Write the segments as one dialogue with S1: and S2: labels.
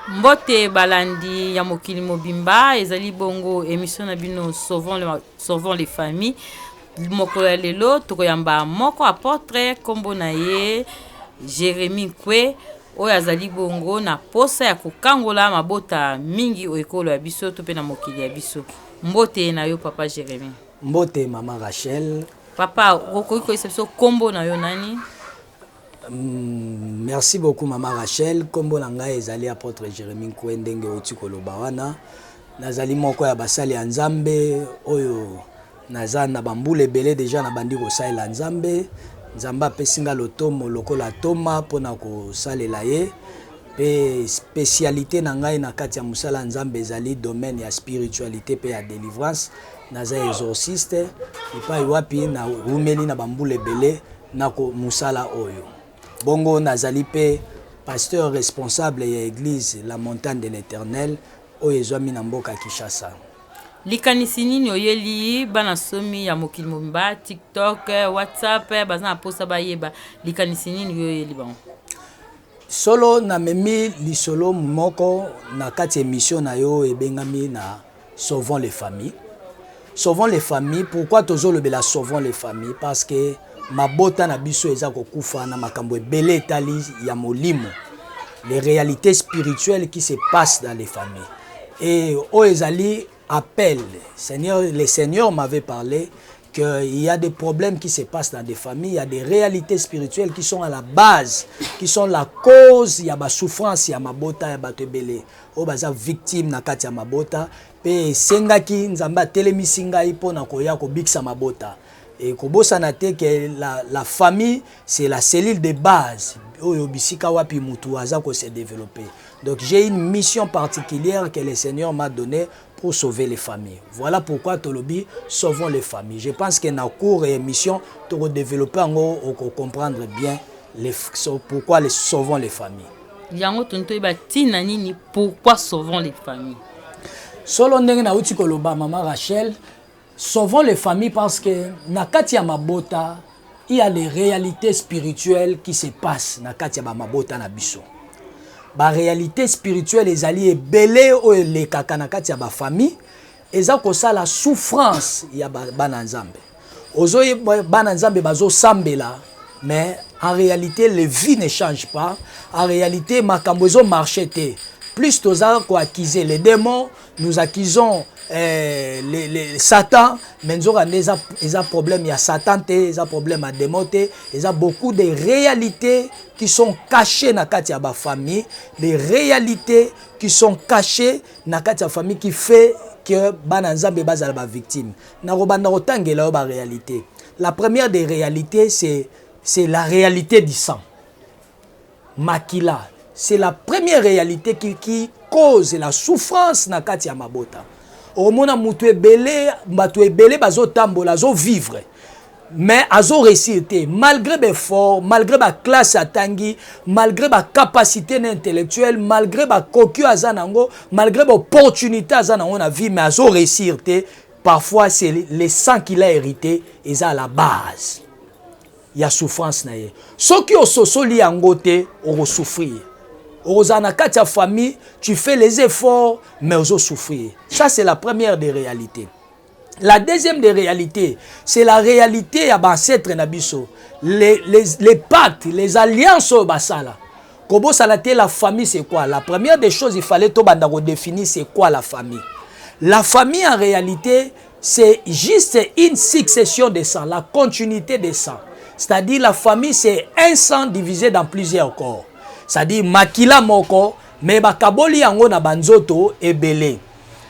S1: Mbote balandi ya mokili mobimba ezali bongo émission na bino sauvons les familles mokolo ya lelo tokoyamba moko apôtre kombo na ye Jérémie Kwe oyo azali bongo na posa ya kokangola mabota mingi ekolo ya biso to pe na mokili ya biso. Mbote na yo papa Jérémie.
S2: Mbote mama Rachel.
S1: Papa okoki koyebisa biso kombo na yo nani?
S2: Merci beaucoup Maman Rachel. Kombo na ngai ezali apôtre Jérémie Kwe ndenge oti koloba wana. Nazali moko ya basali ya Nzambe oyo naza na bambule belé déjà na bandi kosalela Nzambe. Nzamba pesinga lotomo lokola toma pona kosalela ye. Pe spécialité na ngai na kati ya musala Nzambe ezali domaine ya spiritualité pe ya délivrance. Naza exorciste. Epai wapi na rumeli na bambule belé na ko musala oyo. Bongo nazali pe pasteur responsable ya église La Montagne de l'Éternel oyo ezwami na mboka Kinshasa.
S1: Likanisi nini oyeli bana somi ya mokili mobimba TikTok, WhatsApp, bazana posa bayeba likanisi nini oyeli bango?
S2: Solo na memi lisolo moko na kati émission na yo ebengami na Sauvons les familles. Sauvons les familles. Pourquoi tozolobela Sauvons les familles? Parce que mabota na biso eza kokufa na makambo ebele etali ya molimo, les réalités spirituelles qui se passent dans les familles. Et ezali appel Seigneur, le Seigneur m'avait parlé qu'il y a des problèmes qui se passent dans des familles, il y a des réalités spirituelles qui sont à la base, qui sont la cause ya ba souffrance ya mabota ya bato ebele o baza victime na kati ya mabota pe sengaki nzamba telemisi ngai pona koya kobikisa mabota. Et kobosana te que la famille c'est la cellule de base oyo bisika wapi mutu aza ko se développer. Donc j'ai une mission particulière que le Seigneur m'a donnée pour sauver les familles. Voilà pourquoi tolobi sauvons les familles. Je pense que na cours et mission to développer ngo on comprendre bien pourquoi les sauvons les familles.
S1: Yango tonto ba tina nini pourquoi sauvons les familles?
S2: Solo ndenge na uti koloba maman Rachel. Sauvons les familles parce que na kati ya mabota il y a les réalités spirituelles qui se passent na kati ya mabota na biso. Ba réalité spirituelle ezali ebele o le kaka na kati ya ba famille eza ko ça la souffrance ya bana nzambe. Ozoye bana nzambe bazo sambela mais en réalité les vies ne changent pas. En réalité makambo zo marché te. Plus toza ko accuser les démons, nous accusons les Satan, mais nous avons des problèmes, il y a Satan, il y a problème à démonter, il y a beaucoup de réalités qui sont cachées dans la famille, des réalités qui sont cachées dans la famille qui fait que Bananzambe est la victime. La première des réalités, c'est la réalité du sang. Makila, c'est la première réalité qui cause la souffrance dans la mabota. Au mona mutu ebele bazo tambola zo vivre mais azo réussir malgré mes efforts, malgré ma classe atangi, malgré ma capacité intellectuelle, malgré ma cocu azanango, malgré ma opportunité azanango na vie mais azo réussir parfois c'est le sang qu'il a hérité et ça à la base il y a souffrance na ye ceux qui ososoli yango te o souffrir. Dans ta famille, tu fais les efforts, mais tu souffrir. Ça, c'est la première des réalités. La deuxième des réalités, c'est la réalité à ancêtre Nabiso. Les pactes, les alliances au Basala. Kobo Salate, la famille, c'est quoi? La première des choses, il fallait définir c'est quoi la famille. La famille, en réalité, c'est juste une succession de sang, la continuité des sangs. C'est-à-dire, la famille, c'est un sang divisé dans plusieurs corps. C'est-à-dire makila moko mais bakaboli yango na banzoto ebele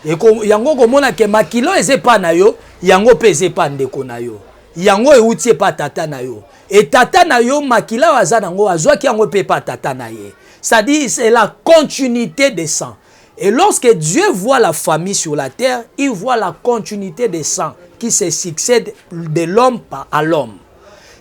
S2: eko yango komona ke makilo ezepa na yo yango pe ezepa ndeko na yo yango euti pa tata na yo et tata na yo makila waza nango azwaki yango pe pa tata na ye. C'est-à-dire c'est la continuité des sangs. Et lorsque Dieu voit la famille sur la terre, il voit la continuité des sangs qui se succèdent de l'homme à l'homme.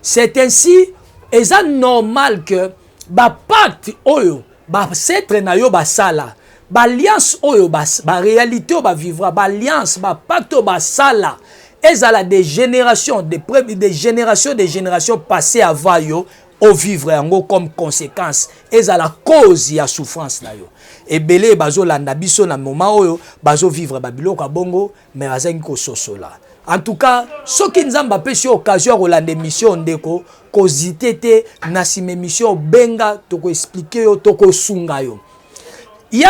S2: C'est ainsi et ça normal que ba pacte oyo ba setre na yo ba sala ba alliance oyo ba réalité ba vivra ba alliance ba pacte ba sala ezala des générations des générations passées avant yo au vivre yango comme conséquence ezala cause ya souffrance na yo ebele bazo landa biso na moment oyo bazo vivre babiloko bongo mais azangi ko sosola. En tout cas, ce qui nous a fait occasion de la mission ndeko kozité na sime mission benga toko expliquer toko sunga yo. Il y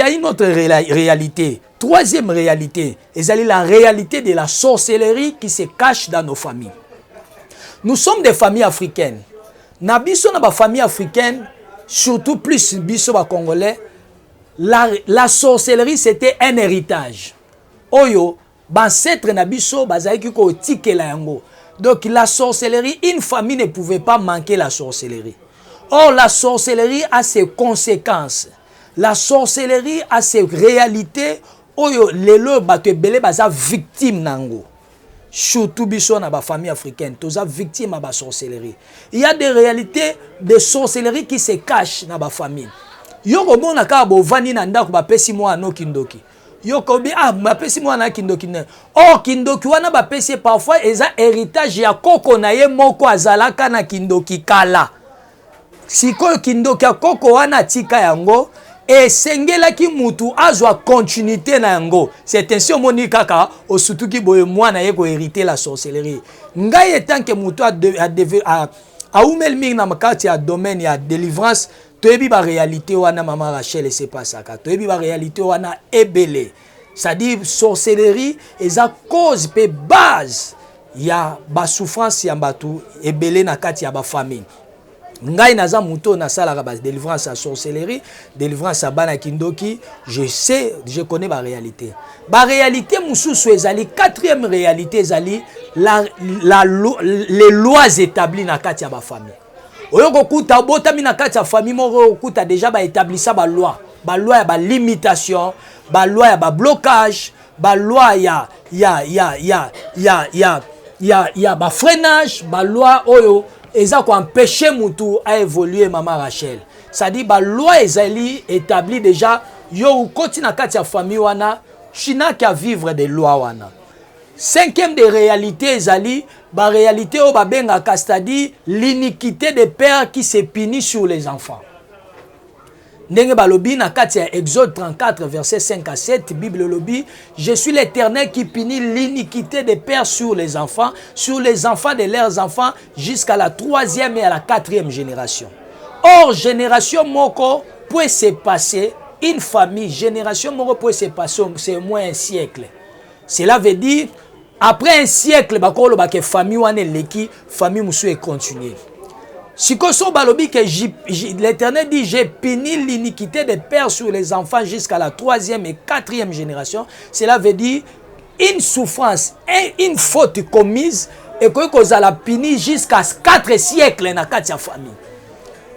S2: a une autre réalité. Troisième réalité, c'est la réalité de la sorcellerie qui se cache dans nos familles. Nous sommes des familles africaines. Na biso na ba famille africaine, surtout plus biso ba congolais, la sorcellerie c'était un héritage. Oyo ancêtre na biso bazaki ko tikela yango. Donc la sorcellerie, une famille ne pouvait pas manquer la sorcellerie. Or la sorcellerie a ses conséquences. La sorcellerie a ses réalités. Oyo lelo bato ebele baza victime nango. Surtout biso na ba famille africaine, toza victime à la sorcellerie. Il y a des réalités de sorcellerie qui se cachent dans ba famille. Yo ko mona ka bo vani na ndako ba pesi mo ano kindoki. Yokobi mapesi mwana kindoki ne. Or kindoki wana bapesi parfois eza héritage ya koko na ye moko azalaka na kindoki kala. Siko kindoki ya koko wana tika yango esengelaki mutu azwa continuité na yango. C'est ainsi omoni kaka osutuki boye mwana ye ko hériter la sorcellerie. Ngai etant que mutu a umel mingi na makati ya domaine ya délivrance. Toyebi ba réalité wana maman Rachel et c'est pas ça. Toyebi ba réalité wana ebele. C'est-à-dire sorcellerie eza cause pe base ya ba souffrance ya batu ebele na kati ya ba famille. Ngai naza muto na sala ba délivrance à sorcellerie, délivrance à bana kindoki, je connais ba réalité. Ba réalité mususu ezali quatrième réalité ezali les lois établies na kati ya ba famille. Oyoko kuta botami na kati ya famille moko kuta déjà ba établissa ba loi ya ba limitation, ba loi ya ba blocage, ba loi ya ba freinage, ba loi oyo eza ko empêcher mutu à évoluer maman Rachel. Ça dit ba loi ezali établi déjà yo koti na kati ya famille wana china ki a vivre des lois wana. Cinquième des réalités ezali ba réalité o ba benga c'est-à-dire l'iniquité des pères qui se punit sur les enfants. Ndenge balobi na kati ya Exode 34 verset 5 à 7 Bible lobi, je suis l'Éternel qui punit l'iniquité des pères sur les enfants de leurs enfants jusqu'à la 3e et à la 4e génération. Or génération moko peut se passer une famille, génération moko peut se passer c'est au moins un siècle. Cela veut dire après un siècle bakolo ba ke famille wane leki famille musu est continuer. Si koso balobi que l'Éternel dit j'ai puni l'iniquité des pères sur les enfants jusqu'à la 3e et 4e génération, cela veut dire une souffrance et une faute commise et que la puni jusqu'à 4 siècles na kati ya famille.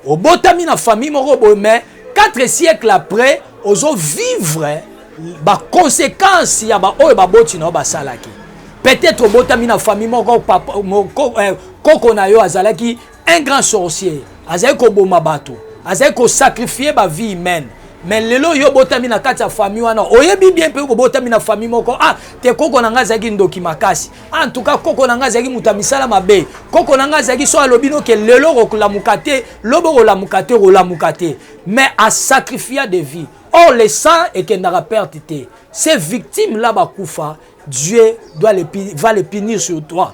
S2: Au botami na famille moko mais 4 siècles après ozo vivre ba conséquences ya ba oyo ba boti na ba salaki. Peut-être botami na famille moko koko na yo azalaki un grand sorcier, azali ko boma bato, azali ko sacrifier ba vie humaine. Mais lelo yo botami na kati ya famille wana, oyebi bien pe ko botami na famille moko, te koko na nga zaki ndoki makasi. En tout cas koko na nga zaki mutamisala mabe. Koko na nga zaki so alobino ke lelo rokola mukate, lobo rola mukate, mais a sacrifier des vies. Or le sang et que n'aura perte. Ces victimes là bakufa, Dieu va les punir sur toi.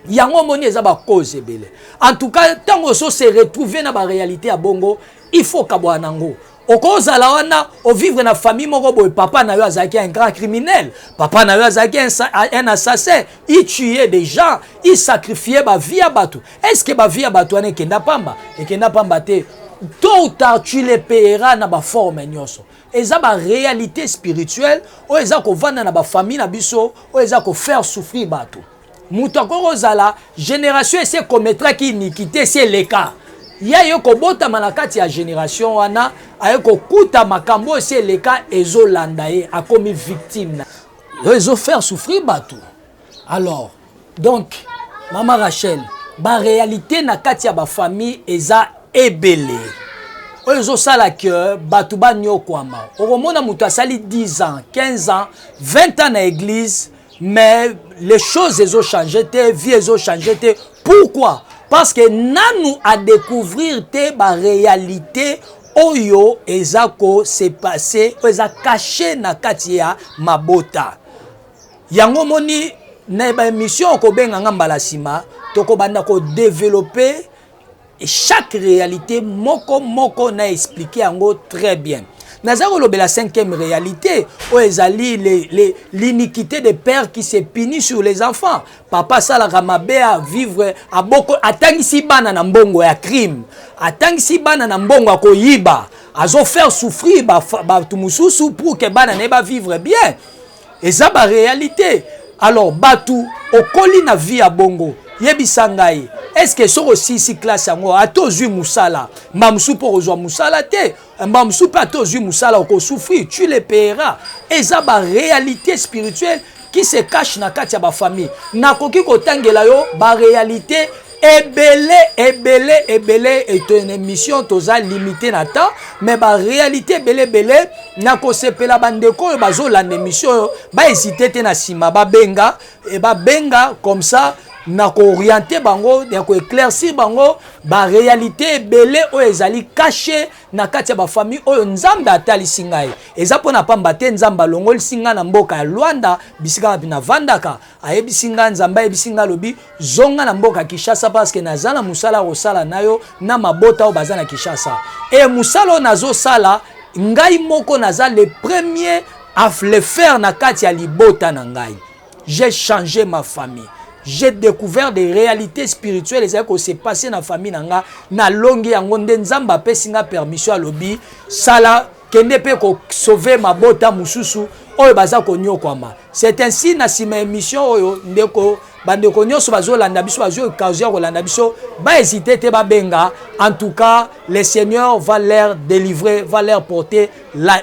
S2: Yango moni eza ba cause ebele. En tout cas, tant on se retrouver dans la réalité à Bongo, il faut kabwa nango. Okoza la wana, o vivre na famille moko boy papa na yo azaki un grand criminel, papa na yo azaki un assassin, il tuait des gens, il sacrifiait ba vie à batu. Est-ce que ba vie à batu ane kenda pamba? Et kenda pamba te tôt ou tard tu les payeras na ba forme nyonso. Eza ba réalité spirituelle, o eza ko vanda na ba famille na biso, o eza ko faire souffrir batu. Moutako zala génération essaie commettra qui iniquité c'est le cas. Ya yo ko bota manakati ya génération wana ayeko kuta makambo c'est le cas ezo landaye a comme victime. Ezo faire souffrir batu. Alors donc maman Rachel, ba réalité na kati ya ba famille eza ebele. Ezo sala que batu ba nyokwama. Oromona mutu asali 10 ans, 15 ans, 20 ans na église. Mais les choses ont changé, tes vies ont changé. Pourquoi? Parce que nous à découvrir tes réalités oyo ezako se passé eza caché na kati ya mabota yango moni na ba émission ko benga ngambala sima toko banda ko développer chaque réalité moko na expliquer yango très bien. Nazaro lobe la cinquième réalité où ezali l'iniquité des pères qui se punit sur les enfants. Papa sala ramabe à vivre à boko atangisi bana na mbongo ya crime, atangisi bana na mbongo ya koyiba, azo faire souffrir ba tumususu pour que bana ne ba vivre bien. Et ça ba réalité. Alors batu okoli na vie ya bongo yebisa ngai est-ce que soko si classe yango atozui musala mamsu pour ozwa musala te mamsu pa atozui musala oko souffrir tu le paieras. Et ça ba réalité spirituelle qui se cache na kati ya ba famille nakoki kotangela yo ba réalité ebele et une émission toza limité na temps mais ba réalité ebele na ko sepela bandeko bazo la émission ba hésiter te na sima ba benga et ba benga comme ça na ko orienter bango na ko éclaircir bango ba réalité ebele o ezali caché na kati ya ba famille oyo nzambe atali singai eza pona pamba te nzamba longoli singa na mboka ya Luanda bisika na vandaka ayebisinga nzamba ayebisinga lobi zonga na mboka Kinshasa parce que nazana musala rosala nayo na mabota o bazana Kinshasa et musala nazo sala ngai moko naza le premier à le faire na kati ya libota na ngai. J'ai changé ma famille. J'ai découvert des réalités spirituelles et que c'est passé dans la famille nanga na longi yango nde nzamba pesinga permission à lobi sala kende pe ko sauver ma bota mususu oyo baza ko nyokwama. C'est ainsi na sima émission oyo ndeko bandeko nyoso bazo landa biso bazo causer ko landa biso ba hésiter te ba benga. En tout cas le Seigneur va leur délivrer, va leur porter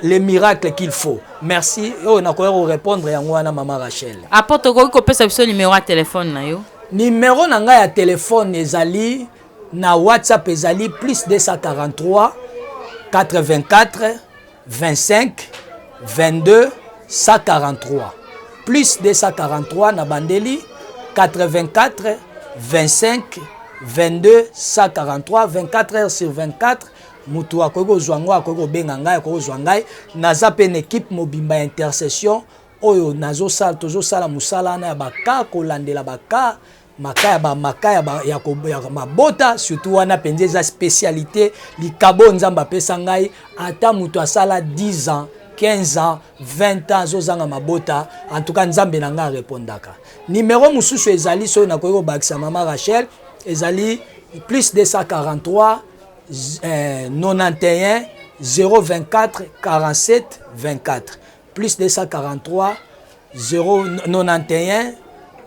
S2: les miracles qu'il faut. Merci. On a quoi répondre yango na maman Rachel.
S1: Apporte ko ko pesa biso numéro à téléphone na yo.
S2: Numéro na nga ya téléphone ezali na WhatsApp ezali plus 243 84 25 22 143 plus 243 na bandeli 84 25 22 143 24 heures sur 24 mutu akoki ozwango akoki obenga ngai akoki ozwa ngai naza pe na équipe mobimba ya intercession oyo nazosala tozosala musala na ya baka kolandela baka makaya ya mabota surtout wana penze eza spécialité likabo nzamba pesa ngai ata mutu asala 10 ans 15 ans 20 ans zozanga mabota en tout cas nzambe na nga répondaka. Numéro mususu ezali so na koyo bakisa mama Rachel ezali plus 243 91 024 47 24 plus 243 091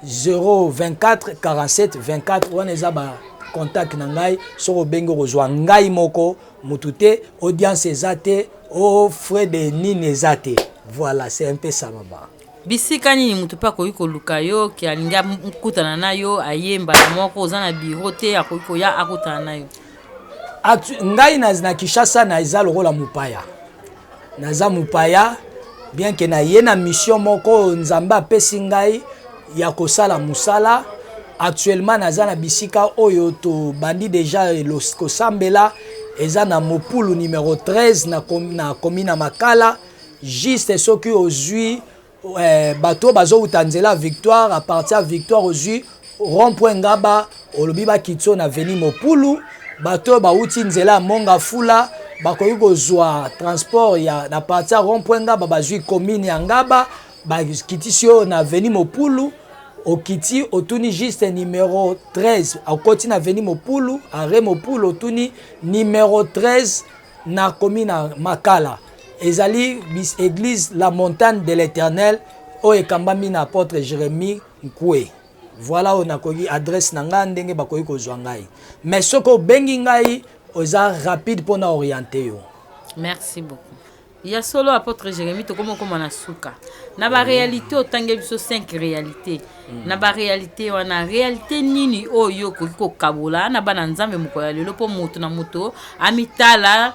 S2: 024 47 24 wana eza ba contact na ngai soko bengo kozwa ngai moko mutute audience ezate o frais de nini ezate. Voilà, c'est un peu ça maman.
S1: Bisika nini mutu pa koyi koluka yo ki alinga mkutana na yo ayemba moko ozana biro te akoyi koya akutana na yo.
S2: Ngai na Kinshasa na eza lokola mupaya. Naza mupaya bien que na yena mission moko nzamba pesi ngai ya kosala musala. Actuellement naza na bisika oyo to bandi déjà kosambela eza na Mopulu numéro 13 na commune Makala juste soki ozui bato bazo utanzela Victoire à partir Victoire ozui rond-point Ngaba olobi ba kitso na veni Mopulu bato ba uti nzela monga fula bakoyi kozwa transport ya na partir rond-point Ngaba bazui commune ya Ngaba ba kitisio na veni Mopulu okiti otuni juste numéro 13 akoti na veni Mopulu arrêt Mopulu otuni numéro 13 na commune Makala ezali bis église la montagne de l'Éternel o ekambami na apôtre Jérémie Nkwe. Voilà on a kogi adresse na nga ndenge bakoyi kozwa ngai mais soko bengi ngai oza rapide pour na orienter yo.
S1: Merci beaucoup. Il y a solo apôtre Jérémie to comme na suka na ba réalité otange biso 5 réalités na ba réalité wana réalité nini oyo ko kabola na bana nzambe mukoya lelo po mutu na mutu amitala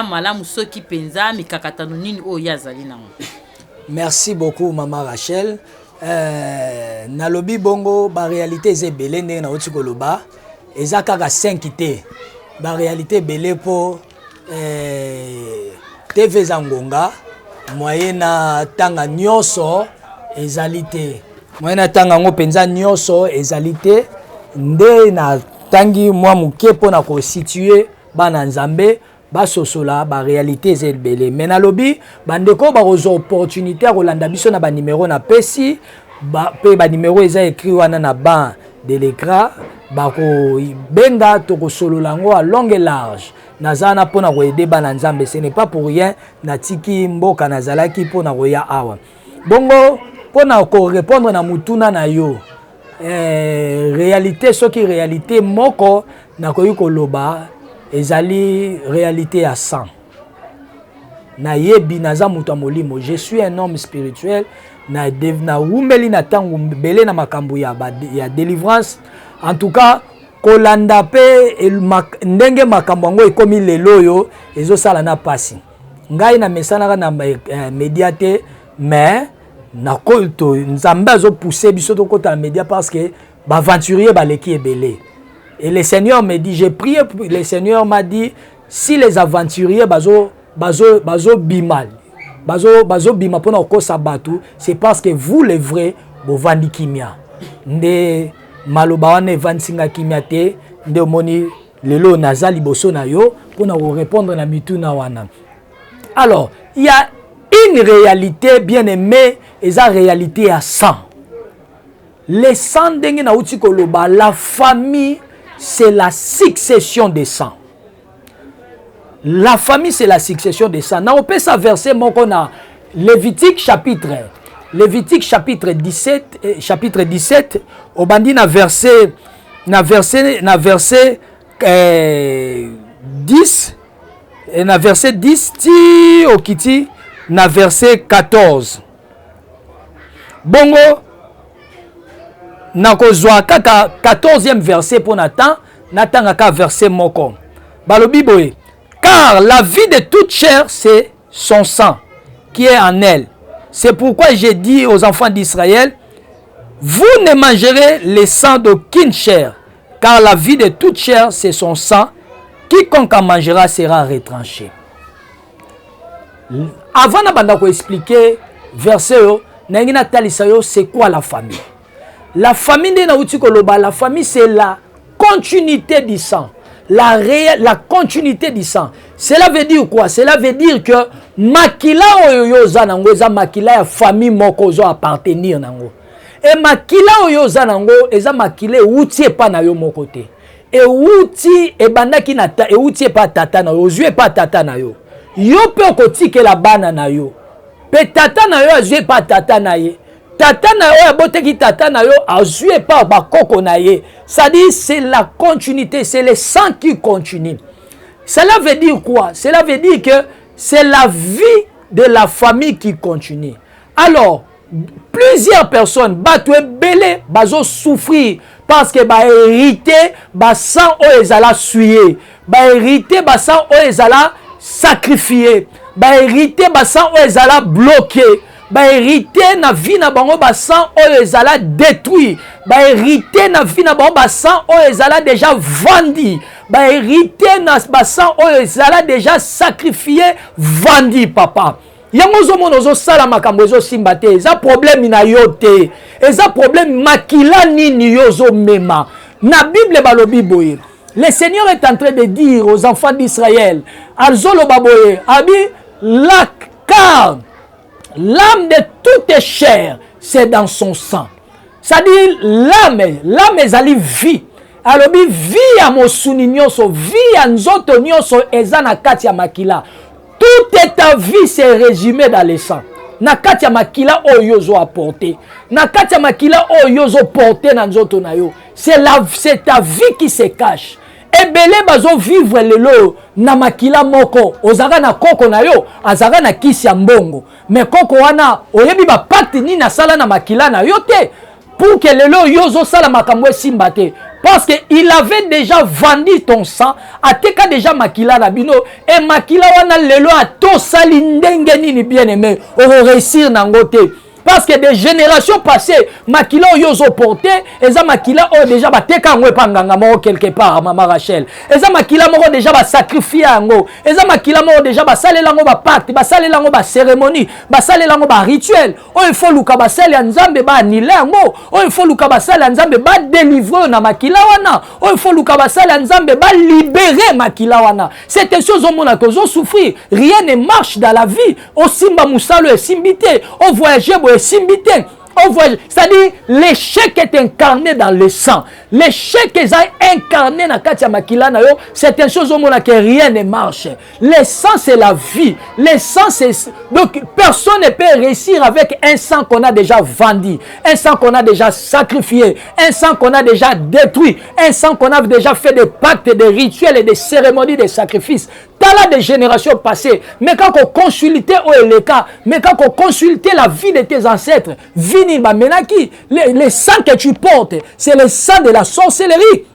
S1: malamu soki penza mikakatano nini oyo yazali na.
S2: Merci beaucoup maman Rachel. Na lobi bongo ba réalité ezebele ndenge na oti koloba eza kaka 5 te ba réalité belé po TV Zangonga moyena tanga nyonso ezalité moyena tanga ngo penza nyonso ezalité nde na tangi mwa muke pona ko situer bana nzambe basosola ba réalité zelbele mena lobi bandeko ba rozo opportunité à kolanda biso na ba numéro na pesi pe ba numéro eza écrit wana na ban de l'écran ba ko benga to ko solola ngo à long et large nazana pona ko aider bana nzambe ce n'est pas pour rien na tiki mboka nazalaki pona ko ya awa bongo pona ko répondre na mutuna na yo réalité soki réalité moko na ko yikoloba ezali réalité à 100 na yebi naza mutu molimo je suis un homme spirituel na umeli na tangu belé na makambo ya délivrance en tout cas kolanda pe ndenge makambo ngo ekomi lelo yo ezo sala na pasi ngai na mesana na médiaté mais na kolto nzambe azo pousser biso to kota média parce que ba aventurier ba leki ebele. Et le Seigneur me dit, j'ai prié, le Seigneur m'a dit, si les aventuriers bazo bimal, bazo bima pona ko sabatu, c'est parce que vous les vrais bo vandi kimia. Nde maloba wana vansinga kimia te, nde moni lelo nazali boso na yo pona ko répondre na mituna wana. Alors, il y a une réalité bien aimée, et ça réalité à 100. Les 100 dengue na uti koloba, la famille c'est la succession des sangs. La famille, c'est la succession des sangs. On peut ça verser mon qu'on a Lévitique chapitre 17, au bandi na verset 10 et na verset 10 ti okiti na verset 14. Bongo nakozwa kaka 14e verset pour Nathan ka verset moko balobi boye car la vie de toute chair c'est son sang qui est en elle. C'est pourquoi j'ai dit aux enfants d'Israël, vous ne mangerez le sang d'aucune chair, car la vie de toute chair c'est son sang, quiconque en mangera sera retranché. Avant na banda ko expliquer verset yo nangina talisa yo c'est quoi la famille. La famille de Naouti Koloba, la famille c'est la continuité du sang. La continuité du sang. Cela veut dire quoi? Cela veut dire que makila oyoza nango eza makila ya famille moko zo appartenir nango. Et makila oyoza nango eza makila outi pa na yo moko te. Et outi e bandaki na ta e outi pa tata na yo, ozue pa tata na yo. Yo pe okotike la bana na yo. Pe tata na yo azue pa tata na ye. Tata na yo aboteki tata na yo azue pa bakoko na ye. Ça dit c'est la continuité, c'est le sang qui continue. Cela veut dire quoi? Cela veut dire que c'est la vie de la famille qui continue. Alors, plusieurs personnes batoué belé bazo souffrir parce que ba hérité ba sang o ezala suyer, ba hérité ba sang o ezala sacrifier, ba hérité ba sang o ezala bloquer. Ba hérité na vie na bango ba sang o ezala détruit, ba hérité na vie na bango ba sang o ezala déjà vendu, ba hérité na ba sang o ezala déjà sacrifié, vendu papa. Yango zo mono zo sala makambo zo simba te, eza problème na yo te, eza problème makila nini yo zo mema. Na Bible balobi boye. Le Seigneur est en train de dire aux enfants d'Israël, alzolo baboye, abi la car l'âme de toute chair, c'est dans son sang. C'est-à-dire, l'âme ezali vie. Alors, vie à mosuni nyonso, vie à nzoto nyonso, ezana kati ya makila. Toute ta vie, c'est résumé dans le sang. Na kati ya makila oyozo apporté. Na kati ya makila oyozo porté na nzoto na yo. C'est ta vie qui se cache. Ebele bazo vivre lelo na makila moko ozaka na koko na yo azaka na kisi ya mbongo mais koko wana oyebi ba pacte ni na sala na makila na yo te pour que lelo yozo sala makambo simba te parce que il avait déjà vendu ton sang ateka déjà makila na bino et makila wana lelo ato sali ndenge nini bien aimé o réussir nango te parce que des générations passées makila oyo zo porté eza makila oyo déjà bateka ngo epanganga moko quelque part mama Rachel eza makila moko déjà ba sacrifier yango eza makila moko déjà ba salela ngo ba pacte ba salela ngo ba cérémonie ba salela ngo ba rituel oyo faut luka ba sala ya nzambe ba anile yango oyo faut luka ba sala ya nzambe ba délivrer na makila wana oyo faut luka ba sala ya nzambe ba libérer makila wana c'est une chose au monde que zo souffrir rien ne marche dans la vie au simba musalo et simbité au voyager bo simbité. C'est-à-dire, l'échec est incarné dans le sang. L'échec est incarné dans Katia Makila, c'est une chose au monde que rien ne marche. Le sang, c'est la vie. Le sang, c'est... Donc, personne ne peut réussir avec un sang qu'on a déjà vendu, un sang qu'on a déjà sacrifié, un sang qu'on a déjà détruit, un sang qu'on a déjà fait des pactes, des rituels et des cérémonies, des sacrifices. T'as là des générations passées, mais quand on consultait les cas, mais quand on consultait la vie de tes ancêtres, le sang que tu portes, c'est le sang de la sorcellerie.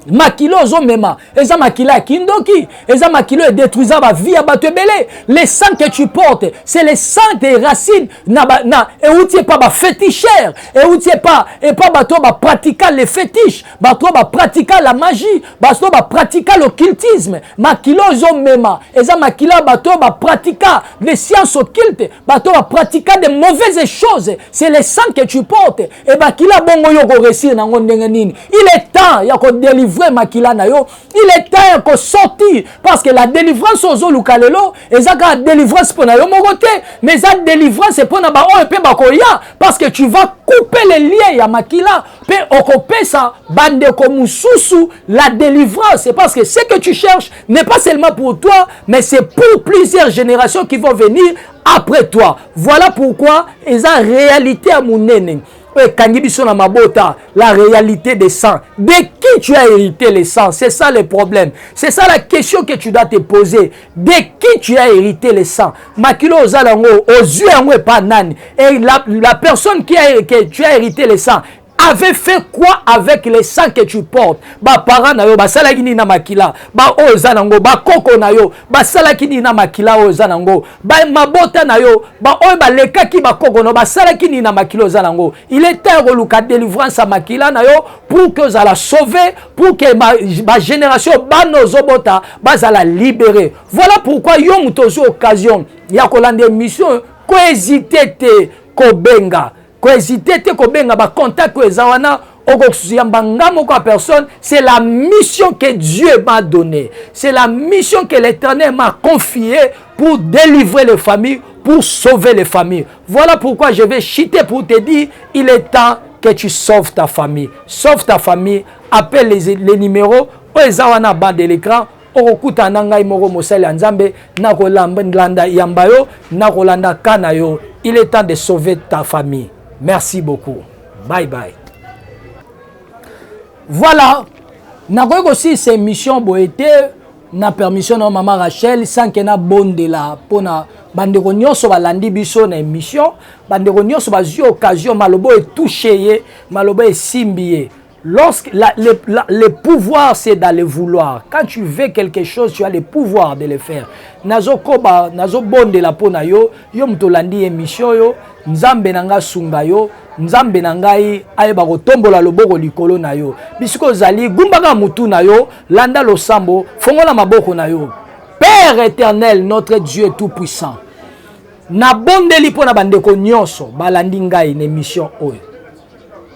S2: Makilo zo mema, eza makila kindoki, eza makilo et détruisant ma vie à batebele. Le sang que tu portes, c'est le sang des racines et où tu es pas féticheur, et où tu es pas bato ba pratiquer les fétiches, bato ba pratiquer la magie, bato ba pratiquer l'occultisme. Makilo zo mema, eza makila bato ba pratiquer les sciences occultes, bato ba pratiquer de mauvaises choses. C'est le sang que tu portes et bakila bongo yo ko réussir na ngondenge nini. Il est temps ya ko délivrer makila na yo, il est temps qu'on sorti parce que la délivrance aux olukalelo ezaka délivrance pour na yo mogote mais la délivrance c'est pour na ba o pe ba koya parce que tu vas couper les liens ya makila pe okope ça bande ko mususu la délivrance c'est parce que ce que tu cherches n'est pas seulement pour toi mais c'est pour plusieurs générations qui vont venir après toi. Voilà pourquoi eza réalité à munene. La réalité des sangs. De qui tu as hérité les sangs? C'est ça le problème. C'est ça la question que tu dois te poser. De qui tu as hérité les sangs? Makilo ozalango, aux yeux pas nani. Et la personne que tu as hérité les sangs avait fait quoi avec les sangs que tu portes? Ba parents na yo ba salaki ni na makila, ba ozanango, ba koko na yo, ba salaki ni na makila ozanango, ba mabota na yo, ba oy ba lekaki ba koko no ba salaki ni na makila ozanango. Il est temps de luka délivrance à makila na yo pour que ça la sauver, pour que ma génération ba nozobota ba za la libérer. Voilà pourquoi yo mutozo occasion ya kolande mission ko hésiter te ko benga. Hésiter te kobenga ba contact ko ezawana okosuyambangamo kwa personne, c'est la mission que Dieu m'a donnée. C'est la mission que l'Éternel m'a confiée pour délivrer les familles, pour sauver les familles. Voilà pourquoi je vais chuter pour te dire, il est temps que tu sauves ta famille. Sauve ta famille, appelle les numéros ezawana bas de l'écran. Okuta nangai moro mosali nzambe na kolanda yambayo na kolanda kanayo. Il est temps de sauver ta famille. Merci beaucoup. Bye bye. Voilà. N'a aussi ces missions boété na permission de maman Rachel sans que na bonde la pona bandeko nyonso balandi biso na émission bandeko nyonso bazio occasion malobo est touché malobo est simbié. Lorsque le pouvoir c'est dans le vouloir. Quand tu veux quelque chose, tu as le pouvoir de le faire. Nazo koba, nazo bonde la pona yo, yo mtolandi émission yo, nzambe nanga sunga yo, nzambe nangai ayeba kotombola loboko likolo na yo. Bisiko zali gumbaka mutu na yo, landa losambo, fongola maboko na yo. Père éternel, notre Dieu tout puissant. Na bonde li pona bandeko nyonso, balandi ngai na émission oyo.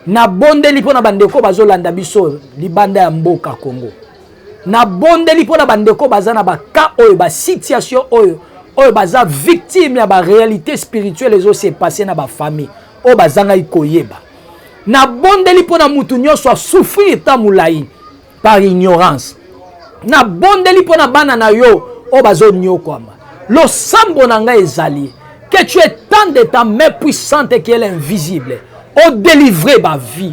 S2: Na bondeli pona bandeko bazolanda biso libanda ya mboka Congo. Na bondeli pona bandeko bazana ba ka oyo ba situation oyo baza victime ya ba réalité spirituelle ezo se passer na ba famille oyo bazanga ikoyeba. Na bondeli pona mutu nyonso a souffrir ta mulai par ignorance. Na bondeli pona bana na yo oyo bazo nyokwama. Lo sambo na ngai ezali que tu es tant de ta main puissante qui est invisible. O délivrer ma vie.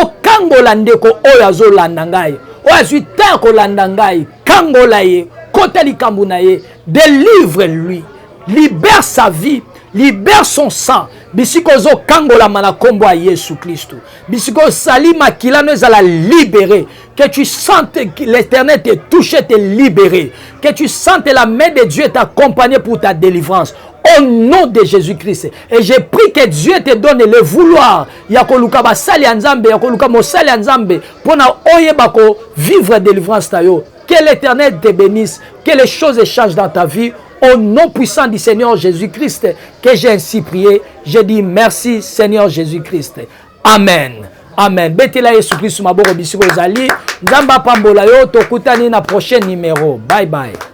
S2: O kangola ndeko oyo azolanda ngai. O azwita kolanda ngai. Kangola ye, kota likambu na ye. Délivre lui. Libère sa vie. Libère son sang. Bisiko zo kangola mana kombo a Yesu Christ. Bisiko sali makila nous la libérer. Que tu sentes que l'Éternel te touche, te libérer. Que tu sentes la main de Dieu t'accompagner pour ta délivrance. au nom de Jésus-Christ. Et j'ai pris que Dieu te donne le vouloir. Yakoluka basali anzambe, yakoluka mosali anzambe, pour na oye bako vivre délivrance tayo. Que l'Éternel te bénisse, que les choses changent dans ta vie. Au nom puissant du Seigneur Jésus-Christ, que j'ai ainsi prié, je dis merci Seigneur Jésus-Christ. Amen. Amen. Betela Yesu Christ maboko bisiko zali. Nzamba pambola yo tokutani na prochain numéro. Bye bye.